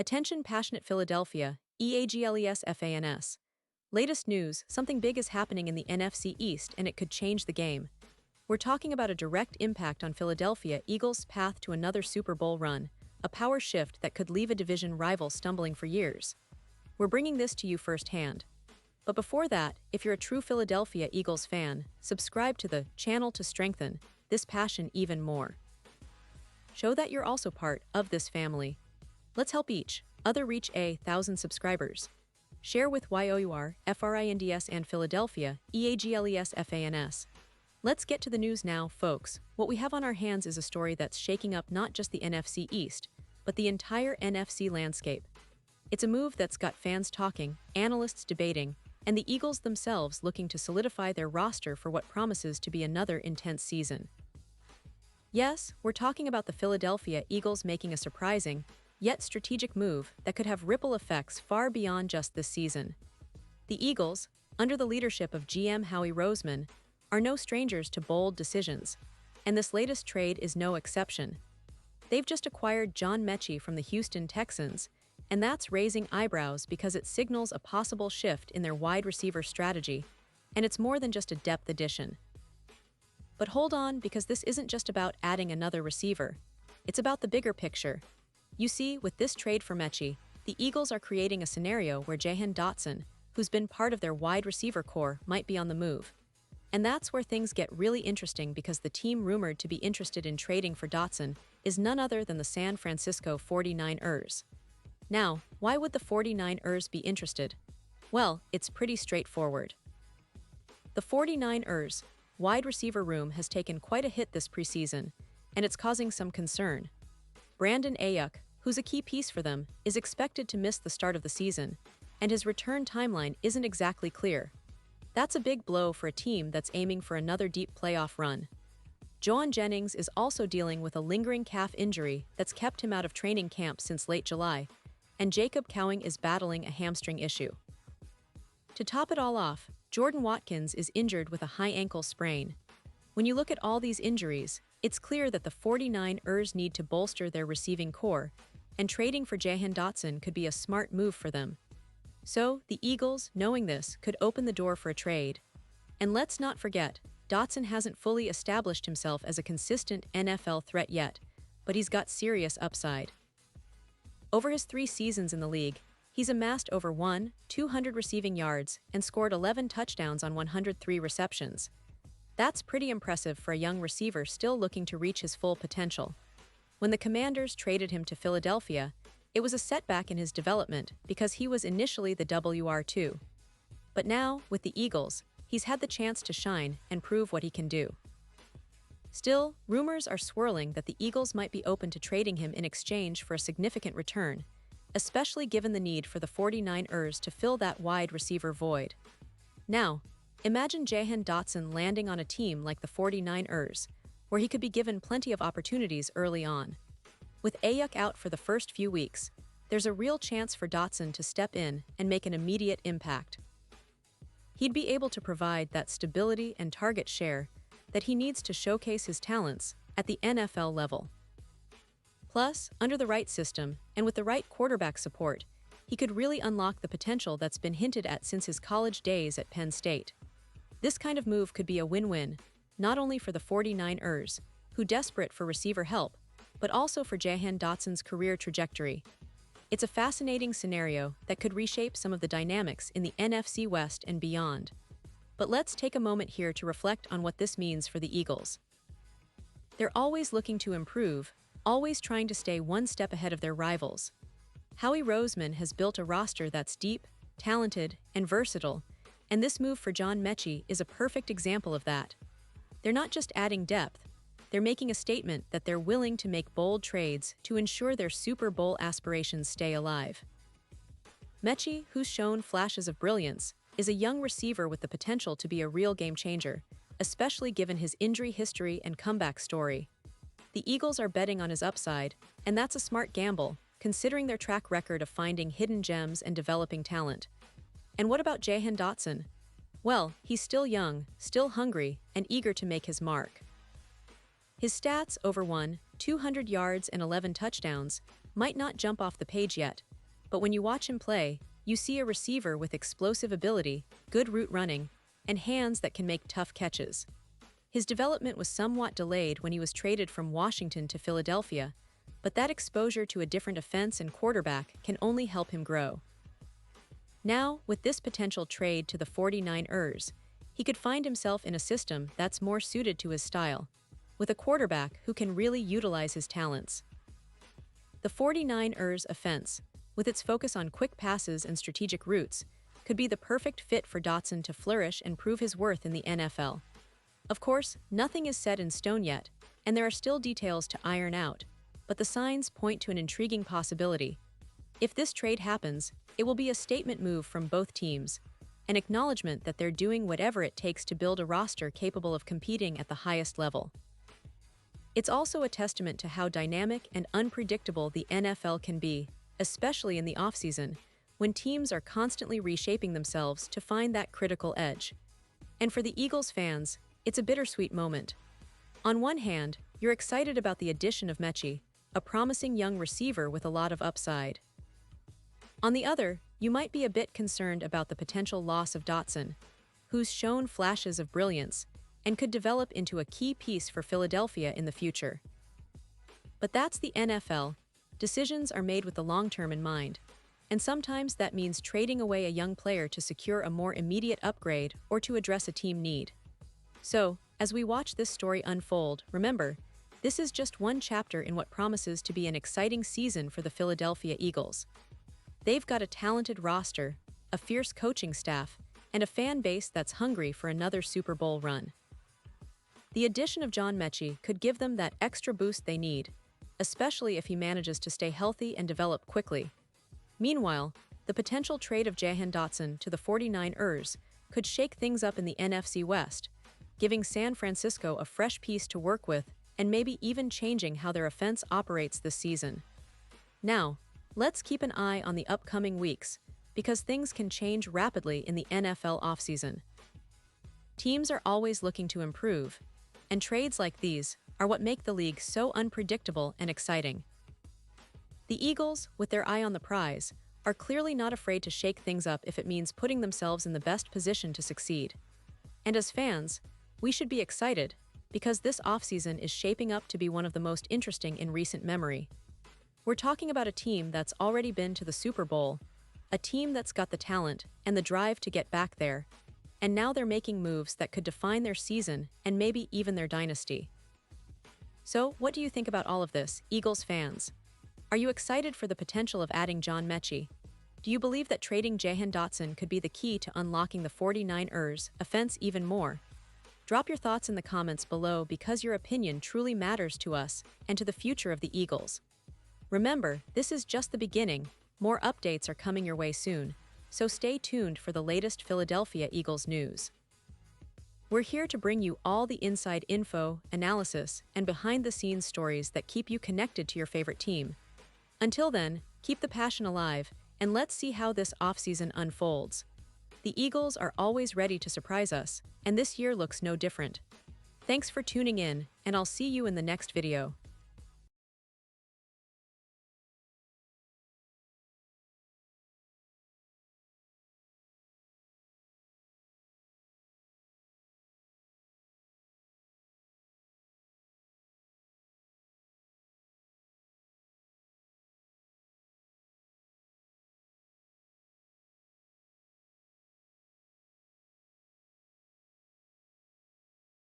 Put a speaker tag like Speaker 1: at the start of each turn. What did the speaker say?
Speaker 1: Attention passionate Philadelphia, EAGLES. Latest news, something big is happening in the NFC East and it could change the game. We're talking about a direct impact on Philadelphia Eagles' path to another Super Bowl run, a power shift that could leave a division rival stumbling for years. We're bringing this to you firsthand. But before that, if you're a true Philadelphia Eagles fan, subscribe to the channel to strengthen this passion even more. Show that you're also part of this family. Let's help each other reach 1,000 subscribers. Share with YOUR, FRINDS and Philadelphia, EAGLESFANS. Let's get to the news now, folks. What we have on our hands is a story that's shaking up not just the NFC East, but the entire NFC landscape. It's a move that's got fans talking, analysts debating, and the Eagles themselves looking to solidify their roster for what promises to be another intense season. Yes, we're talking about the Philadelphia Eagles making a surprising, yet strategic move that could have ripple effects far beyond just this season. The Eagles, under the leadership of GM Howie Roseman, are no strangers to bold decisions, and this latest trade is no exception. They've just acquired John Mechie from the Houston Texans, and that's raising eyebrows because it signals a possible shift in their wide receiver strategy, and it's more than just a depth addition. But hold on, because this isn't just about adding another receiver. It's about the bigger picture. You see, with this trade for Mechie, the Eagles are creating a scenario where Jahan Dotson, who's been part of their wide receiver core, might be on the move. And that's where things get really interesting because the team rumored to be interested in trading for Dotson is none other than the San Francisco 49ers. Now, why would the 49ers be interested? Well, it's pretty straightforward. The 49ers' wide receiver room has taken quite a hit this preseason, and it's causing some concern. Brandon Ayuk, who's a key piece for them, is expected to miss the start of the season, and his return timeline isn't exactly clear. That's a big blow for a team that's aiming for another deep playoff run. Joan Jennings is also dealing with a lingering calf injury that's kept him out of training camp since late July, and Jacob Cowing is battling a hamstring issue. To top it all off, Jordan Watkins is injured with a high ankle sprain. When you look at all these injuries, it's clear that the 49ers need to bolster their receiving core, and trading for Jahan Dotson could be a smart move for them. So, the Eagles, knowing this, could open the door for a trade. And let's not forget, Dotson hasn't fully established himself as a consistent NFL threat yet, but he's got serious upside. Over his 3 seasons in the league, he's amassed over 200 receiving yards and scored 11 touchdowns on 103 receptions. That's pretty impressive for a young receiver still looking to reach his full potential. When the Commanders traded him to Philadelphia, it was a setback in his development because he was initially the WR2. But now, with the Eagles, he's had the chance to shine and prove what he can do. Still, rumors are swirling that the Eagles might be open to trading him in exchange for a significant return, especially given the need for the 49ers to fill that wide receiver void. Now, imagine Jahan Dotson landing on a team like the 49ers, where he could be given plenty of opportunities early on. With Ayuk out for the first few weeks, there's a real chance for Dotson to step in and make an immediate impact. He'd be able to provide that stability and target share that he needs to showcase his talents at the NFL level. Plus, under the right system and with the right quarterback support, he could really unlock the potential that's been hinted at since his college days at Penn State. This kind of move could be a win-win, not only for the 49ers, who desperate for receiver help, but also for Jahan Dotson's career trajectory. It's a fascinating scenario that could reshape some of the dynamics in the NFC West and beyond. But let's take a moment here to reflect on what this means for the Eagles. They're always looking to improve, always trying to stay one step ahead of their rivals. Howie Roseman has built a roster that's deep, talented, and versatile, and this move for John Mechie is a perfect example of that. They're not just adding depth, they're making a statement that they're willing to make bold trades to ensure their Super Bowl aspirations stay alive. Mechie, who's shown flashes of brilliance, is a young receiver with the potential to be a real game changer, especially given his injury history and comeback story. The Eagles are betting on his upside, and that's a smart gamble, considering their track record of finding hidden gems and developing talent. And what about Jahan Dotson? Well, he's still young, still hungry, and eager to make his mark. His stats over 200 yards and 11 touchdowns might not jump off the page yet, but when you watch him play, you see a receiver with explosive ability, good route running, and hands that can make tough catches. His development was somewhat delayed when he was traded from Washington to Philadelphia, but that exposure to a different offense and quarterback can only help him grow. Now, with this potential trade to the 49ers, he could find himself in a system that's more suited to his style, with a quarterback who can really utilize his talents. The 49ers offense, with its focus on quick passes and strategic routes, could be the perfect fit for Dotson to flourish and prove his worth in the NFL. Of course, nothing is set in stone yet, and there are still details to iron out, but the signs point to an intriguing possibility. If this trade happens, it will be a statement move from both teams, an acknowledgement that they're doing whatever it takes to build a roster capable of competing at the highest level. It's also a testament to how dynamic and unpredictable the NFL can be, especially in the offseason, when teams are constantly reshaping themselves to find that critical edge. And for the Eagles fans, it's a bittersweet moment. On one hand, you're excited about the addition of Mechie, a promising young receiver with a lot of upside. On the other, you might be a bit concerned about the potential loss of Dotson, who's shown flashes of brilliance and could develop into a key piece for Philadelphia in the future. But that's the NFL. Decisions are made with the long term in mind, and sometimes that means trading away a young player to secure a more immediate upgrade or to address a team need. So, as we watch this story unfold, remember, this is just one chapter in what promises to be an exciting season for the Philadelphia Eagles. They've got a talented roster, a fierce coaching staff, and a fan base that's hungry for another Super Bowl run. The addition of John Mechie could give them that extra boost they need, especially if he manages to stay healthy and develop quickly. Meanwhile, the potential trade of Jahan Dotson to the 49ers could shake things up in the NFC West, giving San Francisco a fresh piece to work with and maybe even changing how their offense operates this season. Now, let's keep an eye on the upcoming weeks, because things can change rapidly in the NFL offseason. Teams are always looking to improve, and trades like these are what make the league so unpredictable and exciting. The Eagles, with their eye on the prize, are clearly not afraid to shake things up if it means putting themselves in the best position to succeed. And as fans, we should be excited, because this offseason is shaping up to be one of the most interesting in recent memory. We're talking about a team that's already been to the Super Bowl, a team that's got the talent and the drive to get back there, and now they're making moves that could define their season and maybe even their dynasty. So, what do you think about all of this, Eagles fans? Are you excited for the potential of adding John Mechie? Do you believe that trading Jahan Dotson could be the key to unlocking the 49ers' offense even more? Drop your thoughts in the comments below, because your opinion truly matters to us and to the future of the Eagles. Remember, this is just the beginning. More updates are coming your way soon, so stay tuned for the latest Philadelphia Eagles news. We're here to bring you all the inside info, analysis, and behind-the-scenes stories that keep you connected to your favorite team. Until then, keep the passion alive, and let's see how this offseason unfolds. The Eagles are always ready to surprise us, and this year looks no different. Thanks for tuning in, and I'll see you in the next video.